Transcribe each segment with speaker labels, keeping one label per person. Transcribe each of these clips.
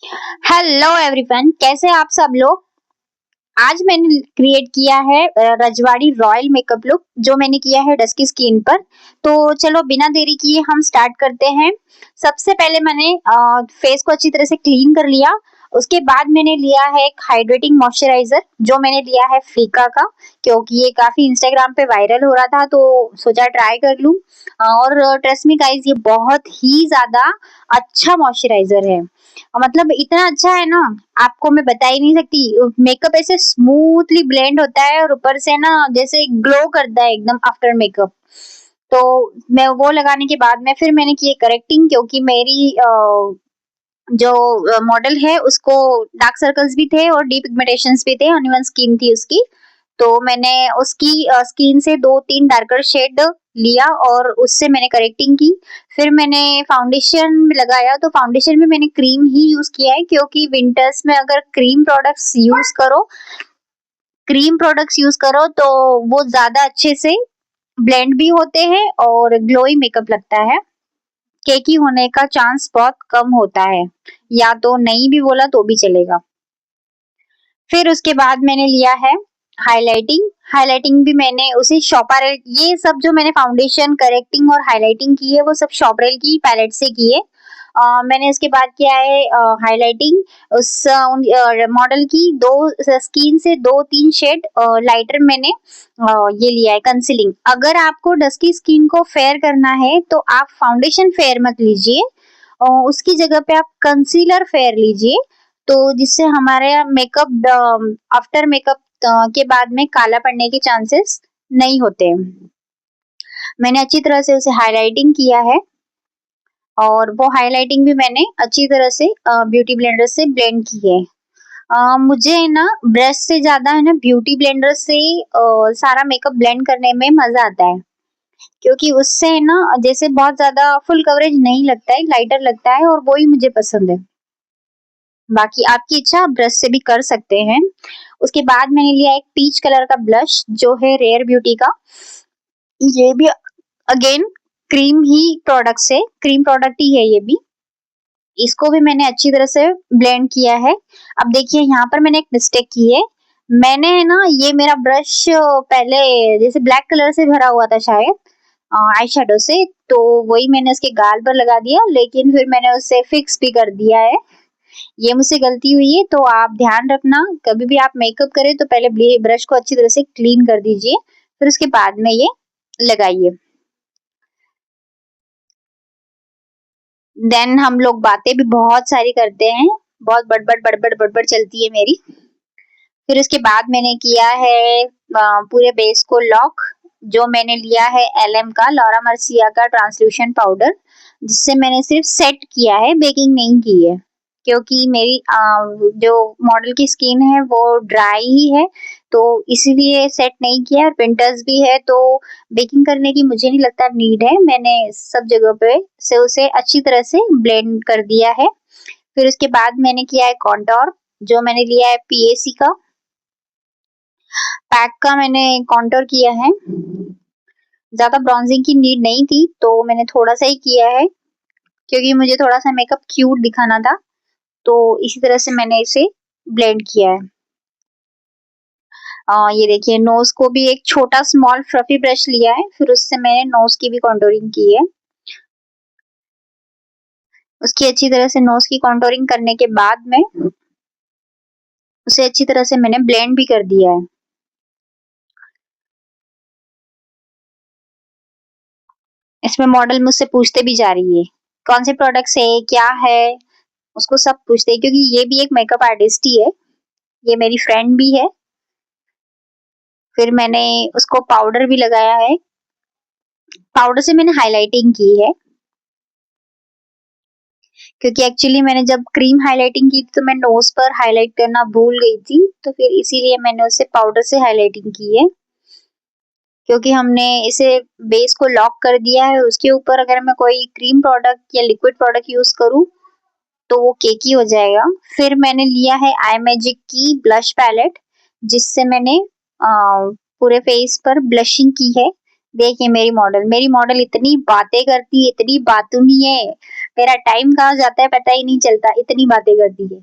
Speaker 1: Hello everyone, कैसे आप सब लोग। आज मैंने क्रिएट किया है रजवाड़ी रॉयल मेकअप लुक जो मैंने किया है डस्की स्किन पर। तो चलो बिना देरी किए हम स्टार्ट करते हैं। सबसे पहले मैंने फेस को अच्छी तरह से क्लीन कर लिया। उसके बाद मैंने लिया है एक हाइड्रेटिंग मॉइस्चराइजर जो मैंने लिया है फ्लिका का, क्योंकि ये काफी इंस्टाग्राम पे वायरल हो रहा था तो सोचा ट्राई कर लूं। और ट्रस्ट मी गाइस, ये बहुत ही ज्यादा अच्छा मॉइस्चराइजर है। मतलब इतना अच्छा है ना, आपको मैं बता ही नहीं सकती। मेकअप ऐसे स्मूथली ब्लेंड होता है और ऊपर से ना जैसे ग्लो करता है एकदम आफ्टर मेकअप। तो मैं वो लगाने के बाद में फिर मैंने की करेक्टिंग, क्योंकि मेरी जो मॉडल है उसको डार्क सर्कल्स भी थे और डीप पिगमेंटेशंस भी थे, अनइवन स्किन थी उसकी। तो मैंने उसकी स्किन से 2-3 डार्कर शेड लिया और उससे मैंने करेक्टिंग की। फिर मैंने फाउंडेशन लगाया, तो फाउंडेशन में मैंने क्रीम ही यूज किया है, क्योंकि विंटर्स में अगर क्रीम प्रोडक्ट्स यूज करो तो वो ज्यादा अच्छे से ब्लेंड भी होते हैं और ग्लोई मेकअप लगता है। केकी होने का चांस बहुत कम होता है, या तो नहीं भी बोला तो भी चलेगा। फिर उसके बाद मैंने लिया है हाइलाइटिंग। हाइलाइटिंग भी मैंने उसी शॉपरेल, ये सब जो मैंने फाउंडेशन करेक्टिंग और हाइलाइटिंग की है वो सब शॉपरेल की पैलेट से की है। मैंने उसके बाद किया है हाइलाइटिंग उस मॉडल की दो स्किन से 2-3 शेड लाइटर मैंने ये लिया है कंसीलिंग। अगर आपको डस्की स्किन को फेयर करना है तो आप फाउंडेशन फेयर मत लीजिए, उसकी जगह पे आप कंसीलर फेयर लीजिए। तो जिससे हमारे मेकअप आफ्टर मेकअप के बाद में काला पड़ने के चांसेस नहीं होते। मैंने अच्छी तरह से उसे हाइलाइटिंग किया है और वो हाइलाइटिंग भी मैंने अच्छी तरह से ब्यूटी ब्लेंडर से ब्लेंड की है। मुझे है ना ब्रश से ज्यादा है ना ब्यूटी ब्लेंडर से सारा मेकअप ब्लेंड करने में मजा आता है, क्योंकि उससे है ना जैसे बहुत ज्यादा फुल कवरेज नहीं लगता है, लाइटर लगता है और वो ही मुझे पसंद है। बाकी आपकी इच्छा, आप ब्रश से भी कर सकते हैं। उसके बाद मैंने लिया एक पीच कलर का ब्लश जो है रेयर ब्यूटी का। ये भी अगेन क्रीम ही प्रोडक्ट से, क्रीम प्रोडक्ट ही है ये भी। इसको भी मैंने अच्छी तरह से ब्लेंड किया है। अब देखिए यहाँ पर मैंने एक मिस्टेक की है। मैंने है ना ये मेरा ब्रश पहले जैसे ब्लैक कलर से भरा हुआ था शायद आई शेडो से, तो वही मैंने उसके गाल पर लगा दिया, लेकिन फिर मैंने उसे फिक्स भी कर दिया है। ये मुझसे गलती हुई है, तो आप ध्यान रखना कभी भी आप मेकअप करें तो पहले ब्रश को अच्छी तरह से क्लीन कर दीजिए, फिर उसके बाद में ये लगाइए। देन हम लोग बातें भी बहुत सारी करते हैं, बहुत बड़बड़ बड़बड़ बड़बड़ चलती है मेरी। फिर उसके बाद मैंने किया है पूरे बेस को लॉक, जो मैंने लिया है एलएम का लॉरा मर्सिया का ट्रांसल्यूशन पाउडर, जिससे मैंने सिर्फ सेट किया है, बेकिंग नहीं की है। क्योंकि मेरी जो मॉडल की स्किन है वो ड्राई ही है, तो इसीलिए सेट नहीं किया। और विंटर्स भी है तो बेकिंग करने की मुझे नहीं लगता नीड है। मैंने सब जगह पे से उसे अच्छी तरह से ब्लेंड कर दिया है। फिर उसके बाद मैंने किया है कॉन्टोर, जो मैंने लिया है पीएसी का पैक का, मैंने कॉन्टोर किया है। ज्यादा ब्रॉन्जिंग की नीड नहीं थी तो मैंने थोड़ा सा ही किया है, क्योंकि मुझे थोड़ा सा मेकअप क्यूट दिखाना था, तो इसी तरह से मैंने इसे ब्लेंड किया है। ये देखिए नोज को भी एक छोटा स्मॉल फ्लफी ब्रश लिया है, फिर उससे मैंने नोज की भी कॉन्टोरिंग की है। उसकी अच्छी तरह से नोज की कॉन्टोरिंग करने के बाद में उसे अच्छी तरह से मैंने ब्लेंड भी कर दिया है। इसमें मॉडल मुझसे पूछते भी जा रही है कौन से प्रोडक्ट्स है क्या है, उसको सब पूछते हैं, क्योंकि ये भी एक मेकअप आर्टिस्ट ही है, ये मेरी फ्रेंड भी है। फिर मैंने उसको पाउडर भी लगाया है, पाउडर से मैंने हाइलाइटिंग की है, क्योंकि एक्चुअली मैंने जब क्रीम हाइलाइटिंग की थी तो मैं नोज पर हाईलाइट करना भूल गई थी, तो फिर इसीलिए मैंने उसे पाउडर से हाइलाइटिंग की है। क्योंकि हमने इसे बेस को लॉक कर दिया है, उसके ऊपर अगर मैं कोई क्रीम प्रोडक्ट या लिक्विड प्रोडक्ट यूज करूँ तो वो केकी हो जाएगा। फिर मैंने लिया है आई मैजिक की ब्लश पैलेट, जिससे मैंने पूरे फेस पर ब्लशिंग की है। देखिए मेरी मॉडल इतनी बातें करती है, इतनी बातूनी है, मेरा टाइम कहाँ जाता है पता ही नहीं चलता, इतनी बातें करती है।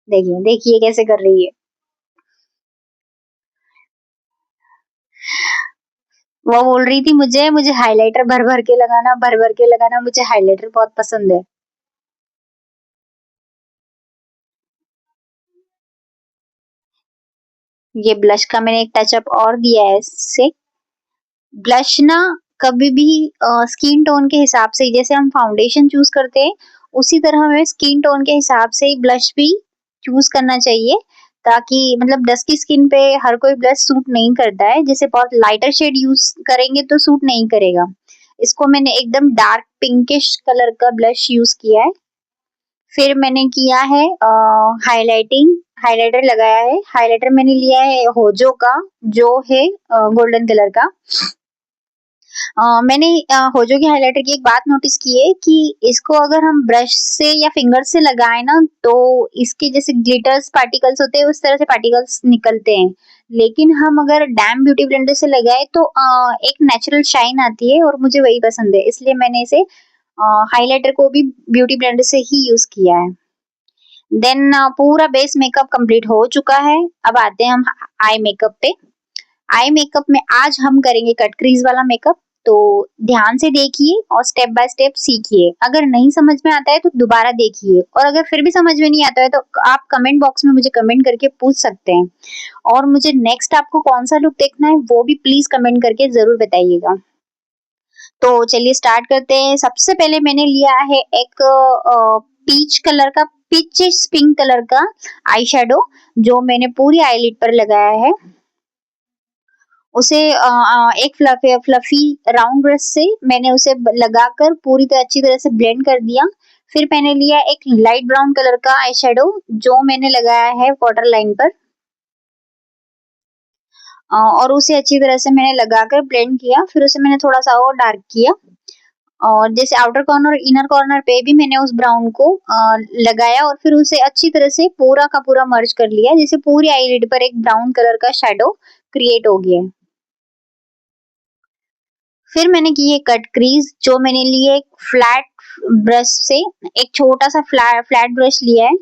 Speaker 1: देखिए देखिए कैसे कर रही है। वो बोल रही थी मुझे हाइलाइटर भर भर के लगाना, भर भर के लगाना, मुझे हाइलाइटर बहुत पसंद है। ये ब्लश का मैंने एक टचअप और दिया है इससे। ब्लश ना कभी भी स्किन टोन के हिसाब से, जैसे हम फाउंडेशन चूज करते हैं उसी तरह हमें स्किन टोन के हिसाब से ही ब्लश भी चूज करना चाहिए, ताकि मतलब डस्की स्किन पे हर कोई ब्लश सूट नहीं करता है, जैसे बहुत लाइटर शेड यूज करेंगे तो सूट नहीं करेगा। इसको मैंने एकदम डार्क पिंकिश कलर का ब्लश यूज किया है। फिर मैंने किया है हाइलाइटिंग, हाइलाइटर लगाया है। हाइलाइटर मैंने लिया है होजो का, जो है गोल्डन कलर का। मैंने होजो के हाइलाइटर की एक बात नोटिस की है कि इसको अगर हम ब्रश से या फिंगर से लगाए ना तो इसके जैसे ग्लिटर्स पार्टिकल्स होते हैं उस तरह से पार्टिकल्स निकलते हैं, लेकिन हम अगर डैम ब्यूटी ब्लेंडर से लगाए तो एक नेचुरल शाइन आती है और मुझे वही पसंद है, इसलिए मैंने इसे हाइलाइटर को भी ब्यूटी ब्लेंडर से ही यूज किया है। देन पूरा बेस मेकअप कंप्लीट हो चुका है। अब आते हैं हम आई मेकअप पे। आई मेकअप में आज हम करेंगे कट क्रीज वाला मेकअप, तो ध्यान से देखिए और स्टेप बाय स्टेप सीखिए। अगर नहीं समझ में आता है तो दोबारा देखिए, और अगर फिर भी समझ में नहीं आता है तो आप कमेंट बॉक्स में मुझे कमेंट करके पूछ सकते हैं, और मुझे नेक्स्ट आपको कौन सा लुक देखना है वो भी प्लीज कमेंट करके जरूर बताइएगा। तो चलिए स्टार्ट करते हैं। सबसे पहले मैंने लिया है एक पीच कलर का, पीचिश पिंक कलर का आई शेडो, जो मैंने पूरी आईलिड पर लगाया है। उसे एक फ्लफी राउंड ब्रश से मैंने उसे लगाकर पूरी तरह अच्छी तरह से ब्लेंड कर दिया। फिर मैंने लिया एक लाइट ब्राउन कलर का आई शेडो, जो मैंने लगाया है वाटर लाइन पर, और उसे अच्छी तरह से मैंने लगाकर ब्लेंड किया। फिर उसे मैंने थोड़ा सा और डार्क किया, और जैसे आउटर कॉर्नर इनर कॉर्नर पे भी मैंने उस ब्राउन को लगाया, और फिर उसे अच्छी तरह से पूरा का पूरा मर्ज कर लिया, जैसे पूरी आईलिड पर एक ब्राउन कलर का शेडो क्रिएट हो गया है। फिर मैंने की है कट क्रीज, जो मैंने लिए एक फ्लैट ब्रश से, एक छोटा सा फ्लैट ब्रश लिया है।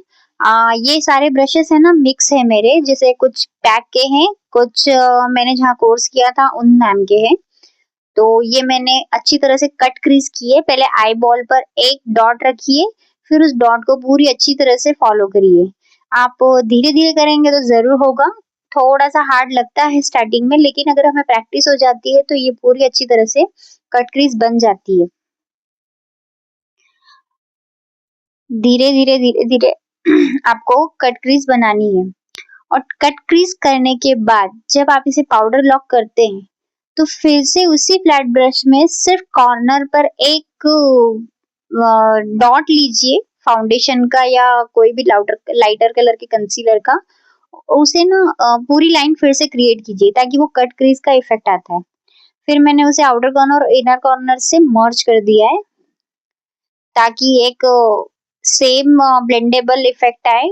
Speaker 1: ये सारे ब्रशेस है ना मिक्स है मेरे, जैसे कुछ पैक के हैं, कुछ मैंने जहाँ कोर्स किया था उन मैम के हैं। तो ये मैंने अच्छी तरह से कट क्रीज की है। पहले आई बॉल पर एक डॉट रखिए, फिर उस डॉट को पूरी अच्छी तरह से फॉलो करिए। आप धीरे धीरे करेंगे तो जरूर होगा, थोड़ा सा हार्ड लगता है स्टार्टिंग में, लेकिन अगर हमें प्रैक्टिस हो जाती है तो ये पूरी अच्छी तरह से कट क्रीज बन जाती है। धीरे धीरे धीरे धीरे आपको कट क्रीज बनानी है, और कट क्रीज करने के बाद जब आप इसे पाउडर लॉक करते हैं तो फिर से उसी फ्लैट ब्रश में सिर्फ कॉर्नर पर एक डॉट लीजिए फाउंडेशन का या कोई भी लाइटर कलर के कंसीलर का, उसे ना पूरी लाइन फिर से क्रिएट कीजिए ताकि वो कट क्रीज का इफेक्ट आता है। फिर मैंने उसे आउटर कॉर्नर और इनर कॉर्नर से मर्ज कर दिया है, ताकि एक सेम ब्लेंडेबल इफेक्ट आए,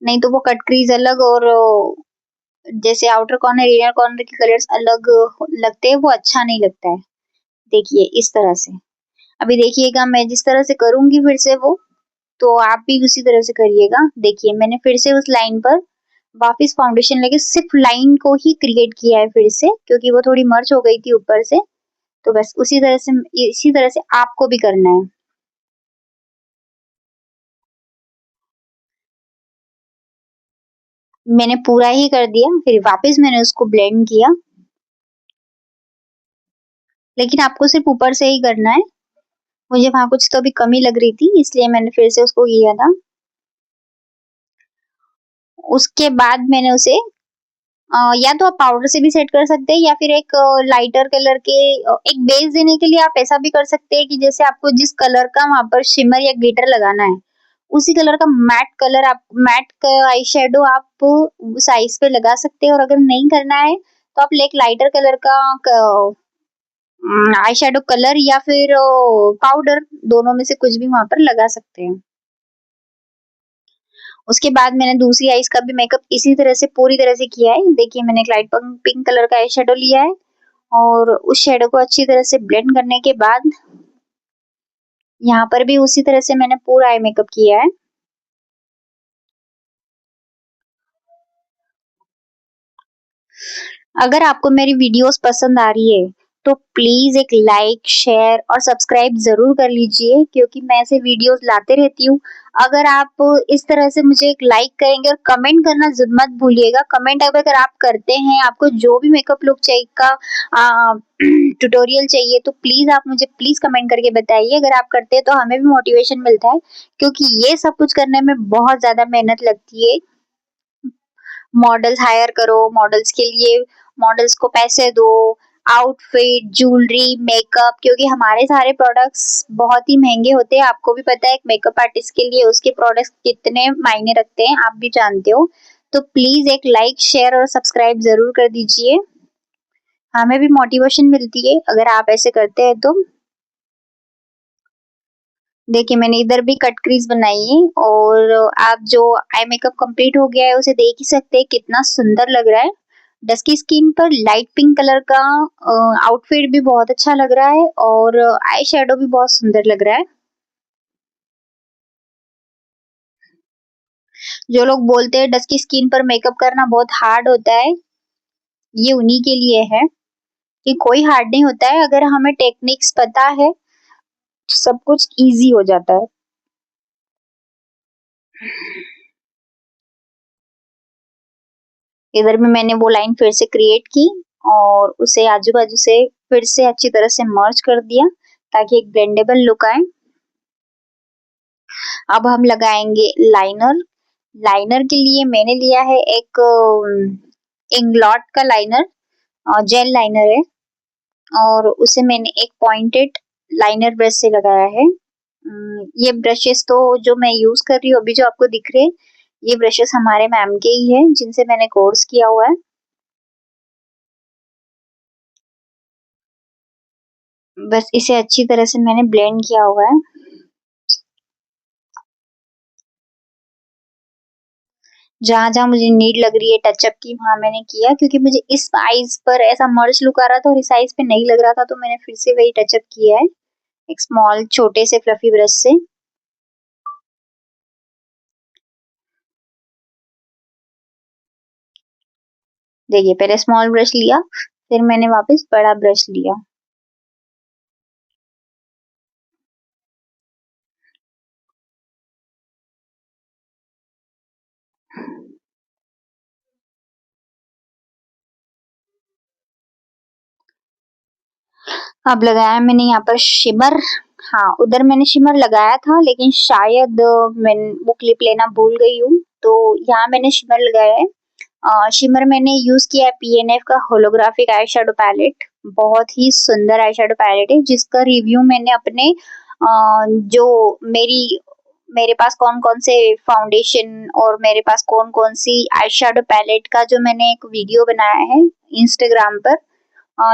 Speaker 1: नहीं तो वो कट क्रीज अलग और जैसे आउटर कॉर्नर इनर कॉर्नर के कलर्स अलग लगते हैं, वो अच्छा नहीं लगता है। देखिए इस तरह से, अभी देखिएगा मैं जिस तरह से करूंगी फिर से वो, तो आप भी उसी तरह से करिएगा। देखिए मैंने फिर से उस लाइन पर वापस फाउंडेशन लेके सिर्फ लाइन को ही क्रिएट किया है फिर से, क्योंकि वो थोड़ी मर्ज हो गई थी ऊपर से। तो बस उसी तरह से, इसी तरह से आपको भी करना है। मैंने पूरा ही कर दिया, फिर वापस मैंने उसको ब्लेंड किया, लेकिन आपको सिर्फ ऊपर से ही करना है। मुझे वहां कुछ तो अभी कमी लग रही थी, इसलिए मैंने फिर से उसको किया था। उसके बाद मैंने उसे या तो आप पाउडर से भी सेट कर सकते हैं, या फिर एक लाइटर कलर के एक बेस देने के लिए आप ऐसा भी कर सकते हैं कि जैसे आपको जिस कलर का वहां पर शिमर या ग्लिटर लगाना है उसी कलर का मैट कलर, आप मैट का आई शेडो आप उस आईज पे लगा सकते हैं, और अगर नहीं करना है तो आप एक लाइटर कलर का आई शेडो कलर या फिर पाउडर, दोनों में से कुछ भी वहां पर लगा सकते हैं। उसके बाद मैंने दूसरी आईज का भी मेकअप इसी तरह से पूरी तरह से किया है। देखिए मैंने एक लाइट पिंक कलर का आई शेडो लिया है, और उस शेडो को अच्छी तरह से ब्लेंड करने के बाद यहाँ पर भी उसी तरह से मैंने पूरा आई मेकअप किया है। अगर आपको मेरी वीडियोस पसंद आ रही है तो प्लीज एक लाइक, शेयर और सब्सक्राइब जरूर कर लीजिए, क्योंकि मैं ऐसे वीडियोस लाते रहती हूँ। अगर आप इस तरह से मुझे एक लाइक करेंगे और कमेंट करना मत भूलिएगा। कमेंट अगर आप करते हैं, आपको जो भी मेकअप लुक चाहिए का ट्यूटोरियल चाहिए, तो प्लीज आप मुझे प्लीज कमेंट करके बताइए। अगर आप करते हैं तो हमें भी मोटिवेशन मिलता है, क्योंकि ये सब कुछ करने में बहुत ज्यादा मेहनत लगती है। मॉडल्स हायर करो, मॉडल्स के लिए मॉडल्स को पैसे दो, आउटफिट, ज्वेलरी, मेकअप, क्योंकि हमारे सारे प्रोडक्ट्स बहुत ही महंगे होते हैं। आपको भी पता है एक मेकअप आर्टिस्ट के लिए उसके प्रोडक्ट्स कितने मायने रखते हैं, आप भी जानते हो। तो प्लीज एक लाइक, शेयर और सब्सक्राइब जरूर कर दीजिए, हमें भी मोटिवेशन मिलती है अगर आप ऐसे करते हैं तो। देखिए मैंने इधर भी कट क्रीज बनाई है, और आप जो आई मेकअप कंप्लीट हो गया है उसे देख ही सकते हैं कितना सुंदर लग रहा है। डस्की स्किन पर लाइट पिंक कलर का आउटफिट भी बहुत अच्छा लग रहा है, और आई शेडो भी बहुत सुंदर लग रहा है। जो लोग बोलते हैं डस्की स्किन पर मेकअप करना बहुत हार्ड होता है, ये उन्हीं के लिए है कि कोई हार्ड नहीं होता है। अगर हमें टेक्निक्स पता है तो सब कुछ इजी हो जाता है। इधर भी मैंने वो लाइन फिर से क्रिएट की और उसे आजू बाजू से फिर से अच्छी तरह से मर्ज कर दिया, ताकि एक ब्लेंडेबल लुक आए। अब हम लगाएंगे लाइनर। लाइनर के लिए मैंने लिया है एक इंग्लॉट का लाइनर, जेल लाइनर है, और उसे मैंने एक पॉइंटेड लाइनर ब्रश से लगाया है। ये ब्रशेस तो जो मैं यूज कर रही हूँ अभी जो आपको दिख रहे हैं, ये ब्रशेस हमारे मैम के ही है जिनसे मैंने कोर्स किया हुआ है। बस इसे अच्छी तरह से मैंने ब्लेंड किया हुआ है। जहां जहां मुझे नीड लग रही है टचअप की, वहां मैंने किया, क्योंकि मुझे इस आईज पर ऐसा मर्ज लुक आ रहा था और इस आईज पे नहीं लग रहा था, तो मैंने फिर से वही टचअप किया है एक स्मॉल छोटे से फ्लफी ब्रश से। देखिए पहले स्मॉल ब्रश लिया, फिर मैंने वापस बड़ा ब्रश लिया। अब लगाया मैंने यहाँ पर शिमर। हाँ उधर मैंने शिमर लगाया था, लेकिन शायद मैं वो क्लिप लेना भूल गई हूँ, तो यहाँ मैंने शिमर लगाया है। शिमर मैंने यूज किया है पीएनएफ का होलोग्राफिक आई शेडो पैलेट। बहुत ही सुंदर आई शेडो पैलेट है, जिसका रिव्यू मैंने अपने जो मेरे पास कौन कौन से फाउंडेशन और मेरे पास कौन कौन सी आई शेडो पैलेट का जो मैंने एक वीडियो बनाया है इंस्टाग्राम पर,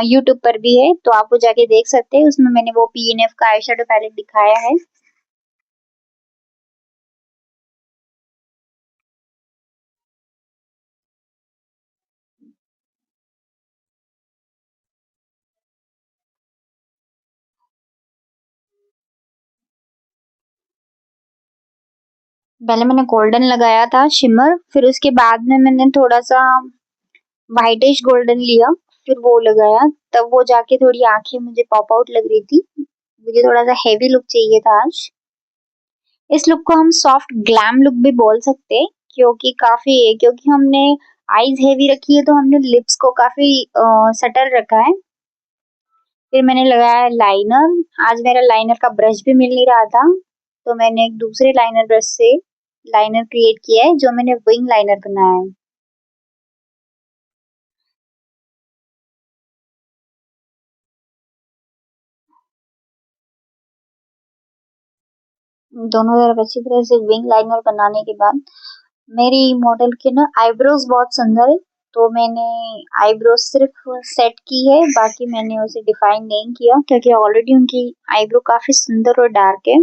Speaker 1: यूट्यूब पर भी है, तो आप वो जाके देख सकते हैं। उसमें मैंने वो पीएनएफ का आई शेडो पैलेट दिखाया है। पहले मैंने गोल्डन लगाया था शिमर, फिर उसके बाद में मैंने थोड़ा सा व्हाइटिश गोल्डन लिया, फिर वो लगाया। तब वो जाके थोड़ी आंखें मुझे पॉप आउट लग रही थी, मुझे थोड़ा सा हेवी लुक चाहिए था आज। इस लुक को हम सॉफ्ट ग्लैम लुक भी बोल सकते हैं, क्योंकि हमने आईज हेवी रखी है, तो हमने लिप्स को काफी सटल रखा है। फिर मैंने लगाया लाइनर। आज मेरा लाइनर का ब्रश भी मिल नहीं रहा था, तो मैंने एक दूसरे लाइनर ब्रश से लाइनर क्रिएट किया है, जो मैंने विंग लाइनर बनाया है। दोनों तरफ अच्छी तरह से विंग लाइनर बनाने के बाद मेरी मॉडल के ना आईब्रोज बहुत सुंदर है, तो मैंने आईब्रोज सिर्फ सेट की है, बाकी मैंने उसे डिफाइन नहीं किया, क्योंकि ऑलरेडी उनकी आईब्रो काफी सुंदर और डार्क है।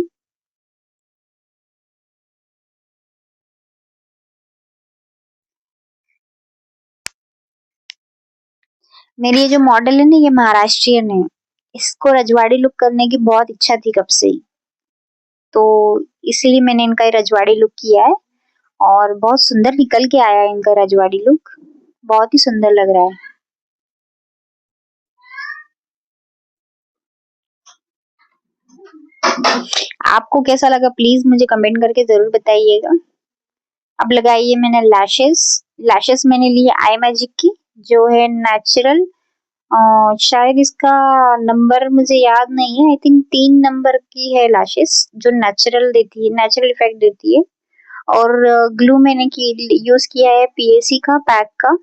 Speaker 1: मेरी ये जो मॉडल है ना, ये महाराष्ट्रियन है। इसको रजवाड़ी लुक करने की बहुत इच्छा थी कब से ही, तो इसीलिए मैंने इनका ये रजवाड़ी लुक किया है और बहुत सुंदर निकल के आया है इनका रजवाड़ी लुक। बहुत ही सुंदर लग रहा है। आपको कैसा लगा प्लीज मुझे कमेंट करके जरूर बताइएगा। अब लगाइए मैंने लैशेस। लैशेस मैंने ली आई मैजिक की, जो है नेचुरल। शायद इसका नंबर मुझे याद नहीं है, आई थिंक 3 नंबर की है लैशेस, जो नेचुरल देती है, नेचुरल इफेक्ट देती है। और ग्लू मैंने यूज किया है पीएसी का, पैक का।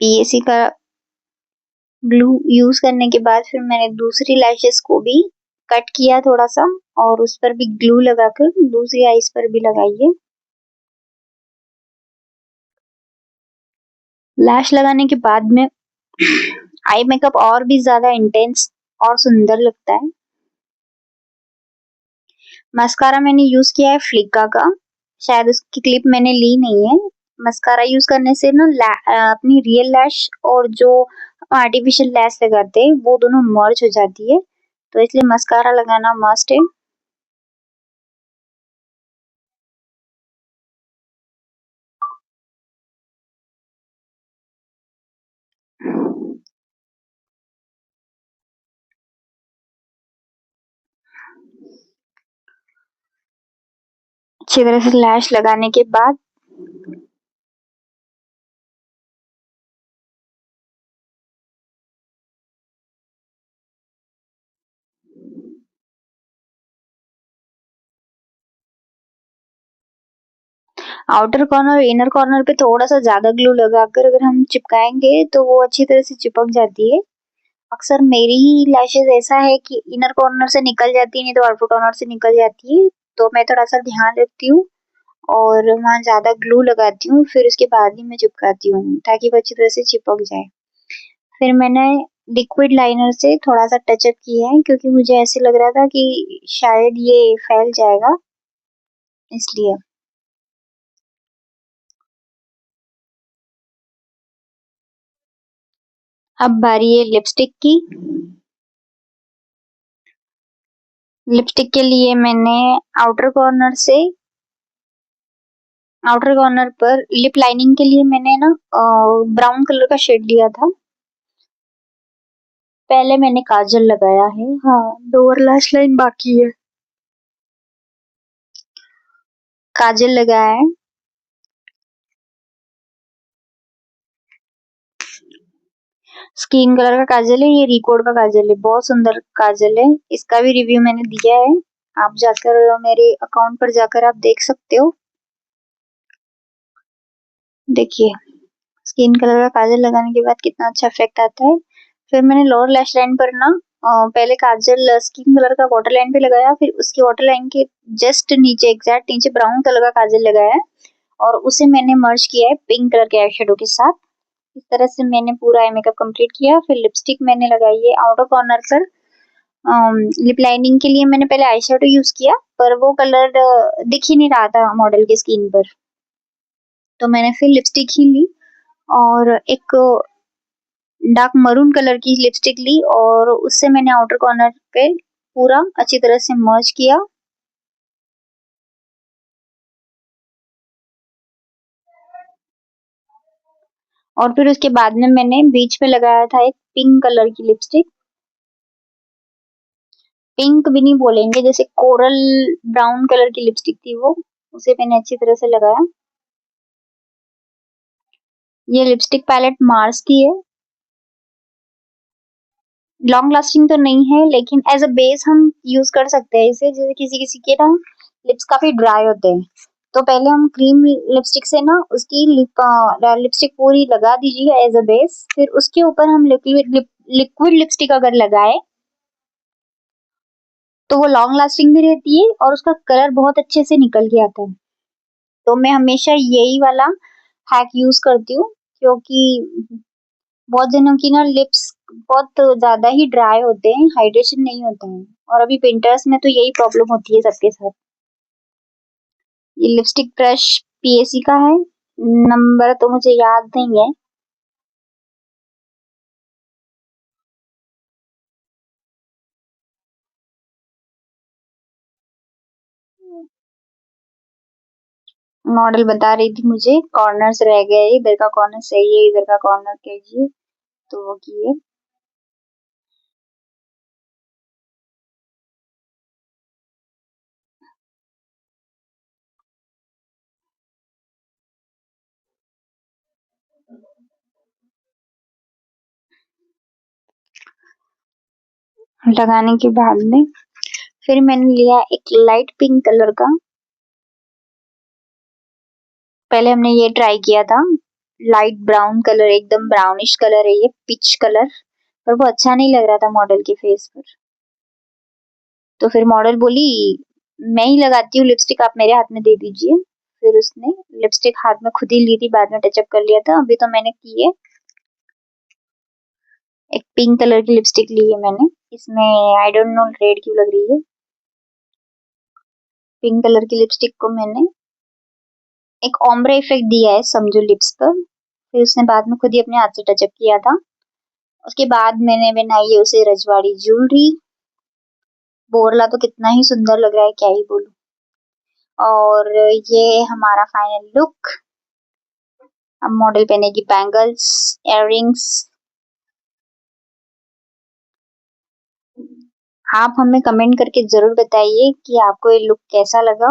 Speaker 1: पीएसी का ग्लू यूज करने के बाद फिर मैंने दूसरी लैशेस को भी कट किया थोड़ा सा, और उस पर भी ग्लू लगाकर दूसरी आईज पर भी लगाइए। लैश लगाने के बाद में आई मेकअप और भी ज्यादा इंटेंस और सुंदर लगता है। मस्कारा मैंने यूज किया है फ्लिका का, शायद उसकी क्लिप मैंने ली नहीं है। मस्कारा यूज करने से ना अपनी रियल लैश और जो आर्टिफिशियल लैश लगाते हैं वो दोनों मर्ज हो जाती है, तो इसलिए मस्कारा लगाना मस्ट है। अच्छी तरह से लैश लगाने के बाद आउटर कॉर्नर इनर कॉर्नर पे थोड़ा सा ज्यादा ग्लू लगाकर अगर हम चिपकाएंगे तो वो अच्छी तरह से चिपक जाती है। अक्सर मेरी ही लैशेज ऐसा है कि इनर कॉर्नर से निकल जाती है, नहीं तो आउटर कॉर्नर से निकल जाती है, तो मैं थोड़ा सा ध्यान रखती हूँ और वहाँ ज्यादा ग्लू लगाती हूँ, फिर उसके बाद ही मैं चिपकाती हूँ ताकि वो अच्छी तरह से चिपक जाए। फिर मैंने लिक्विड लाइनर से थोड़ा सा टचअप किया है, क्योंकि मुझे ऐसे लग रहा था कि शायद ये फैल जाएगा, इसलिए। अब बारी है लिपस्टिक की। लिपस्टिक के लिए मैंने आउटर कॉर्नर से आउटर कॉर्नर पर लिप लाइनिंग के लिए मैंने ना ब्राउन कलर का शेड लिया था। पहले मैंने काजल लगाया है, हाँ, लोअर लैश लाइन बाकी है। काजल लगाया है। स्किन कलर का काजल है, ये रिकोड का काजल है, बहुत सुंदर काजल है। इसका भी रिव्यू मैंने दिया है, आप जाकर मेरे अकाउंट पर जाकर आप देख सकते हो। देखिए स्किन कलर का काजल लगाने के बाद कितना अच्छा इफेक्ट आता है। फिर मैंने लोअर लैश लाइन पर ना पहले काजल स्किन कलर का वाटर लाइन पे लगाया, फिर उसकी वाटर लाइन के जस्ट नीचे, एग्जैक्ट नीचे ब्राउन कलर का काजल लगाया है, और उसे मैंने मर्ज किया है पिंक कलर के आई शेडो के साथ। इस तरह से मैंने पूरा आई मेकअप कंप्लीट किया। फिर लिपस्टिक मैंने लगाई है आउटर कॉर्नर पर। लिप लाइनिंग के लिए मैंने पहले आई शेडो यूज किया, पर वो कलर दिख ही नहीं रहा था मॉडल की स्किन पर, तो मैंने फिर लिपस्टिक ही ली और एक डार्क मरून कलर की लिपस्टिक ली, और उससे मैंने आउटर कॉर्नर पे पूरा अच्छी तरह से मर्ज किया। और फिर उसके बाद में मैंने बीच में लगाया था एक पिंक कलर की लिपस्टिक। पिंक भी नहीं बोलेंगे, जैसे कोरल ब्राउन कलर की लिपस्टिक थी वो, उसे मैंने अच्छी तरह से लगाया। ये लिपस्टिक पैलेट मार्स की है। लॉन्ग लास्टिंग तो नहीं है, लेकिन एज अ बेस हम यूज कर सकते हैं इसे। जैसे किसी किसी के ना लिप्स काफी ड्राई होते हैं, तो पहले हम क्रीम लिपस्टिक से ना उसकी लिपस्टिक पूरी लगा दीजिए एज अ बेस, फिर उसके ऊपर हम लिक्विड लिपस्टिक अगर लगाए तो वो लॉन्ग लास्टिंग भी रहती है और उसका कलर बहुत अच्छे से निकल के आता है। तो मैं हमेशा यही वाला हैक यूज करती हूँ, क्योंकि बहुत जनों की ना लिप्स बहुत ज़्यादा ही ड्राई होते हैं, हाइड्रेशन नहीं होता है और अभी विंटर्स में तो यही प्रॉब्लम होती है सबके साथ। ये लिपस्टिक ब्रश पीएसी का है, नंबर तो मुझे याद नहीं है। मॉडल बता रही थी मुझे कॉर्नर्स रह गए, इधर का कॉर्नर सही है, इधर का कॉर्नर कीजिए, तो वो किए। लगाने के बाद में फिर मैंने लिया एक लाइट पिंक कलर का। पहले हमने ये ट्राई किया था, लाइट ब्राउन कलर, एकदम ब्राउनिश कलर है ये, पिच कलर, पर वो अच्छा नहीं लग रहा था मॉडल के फेस पर। तो फिर मॉडल बोली मैं ही लगाती हूँ लिपस्टिक, आप मेरे हाथ में दे दीजिए। फिर उसने लिपस्टिक हाथ में खुद ही ली थी, बाद में टचअप कर लिया था। अभी तो मैंने की है, एक पिंक कलर की लिपस्टिक ली है मैंने, इसमें आई डोंट नो रेड क्यों लग रही है। पिंक कलर की लिपस्टिक को मैंने एक ओम्ब्रे इफेक्ट दिया है समझो लिप्स पर। फिर उसने बाद में खुद ही अपने हाथ से टचअप किया था। उसके बाद मैंने बनाई है उसे रजवाड़ी ज्वेलरी। बोरला तो कितना ही सुंदर लग रहा है, क्या ही बोलूं। और ये हमारा फाइनल लुक। अब मॉडल पहनेगी बैंगल्स, इयररिंग्स। आप हमें कमेंट करके जरूर बताइए कि आपको ये लुक कैसा लगा,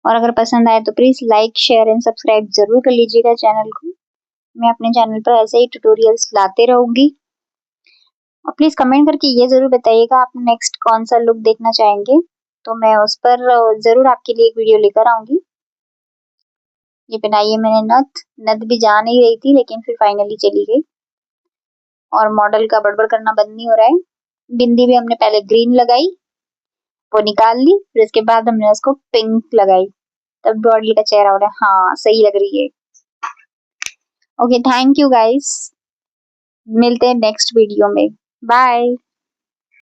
Speaker 1: और अगर पसंद आए तो please like share and subscribe जरूर कर लीजिएगा चैनल को। मैं अपने चैनल पर ऐसे ही ट्यूटोरियल्स लाते रहूंगी। और प्लीज कमेंट करके ये जरूर बताइएगा आप नेक्स्ट कौन सा लुक देखना चाहेंगे, तो मैं उस पर जरूर आपके लिए एक वीडियो लेकर आऊंगी। ये पहनाई है मैंने नथ, नथ भी जा नहीं रही थी लेकिन फिर फाइनली चली गई। और मॉडल का बड़बड़ करना बंद नहीं हो रहा है। बिंदी भी हमने पहले ग्रीन लगाई, वो निकाल ली, फिर इसके बाद हमने उसको पिंक लगाई, तब बॉडी का चेहरा हो रहा है, हाँ सही लग रही है। ओके, थैंक यू गाइस, मिलते हैं नेक्स्ट वीडियो में, बाय।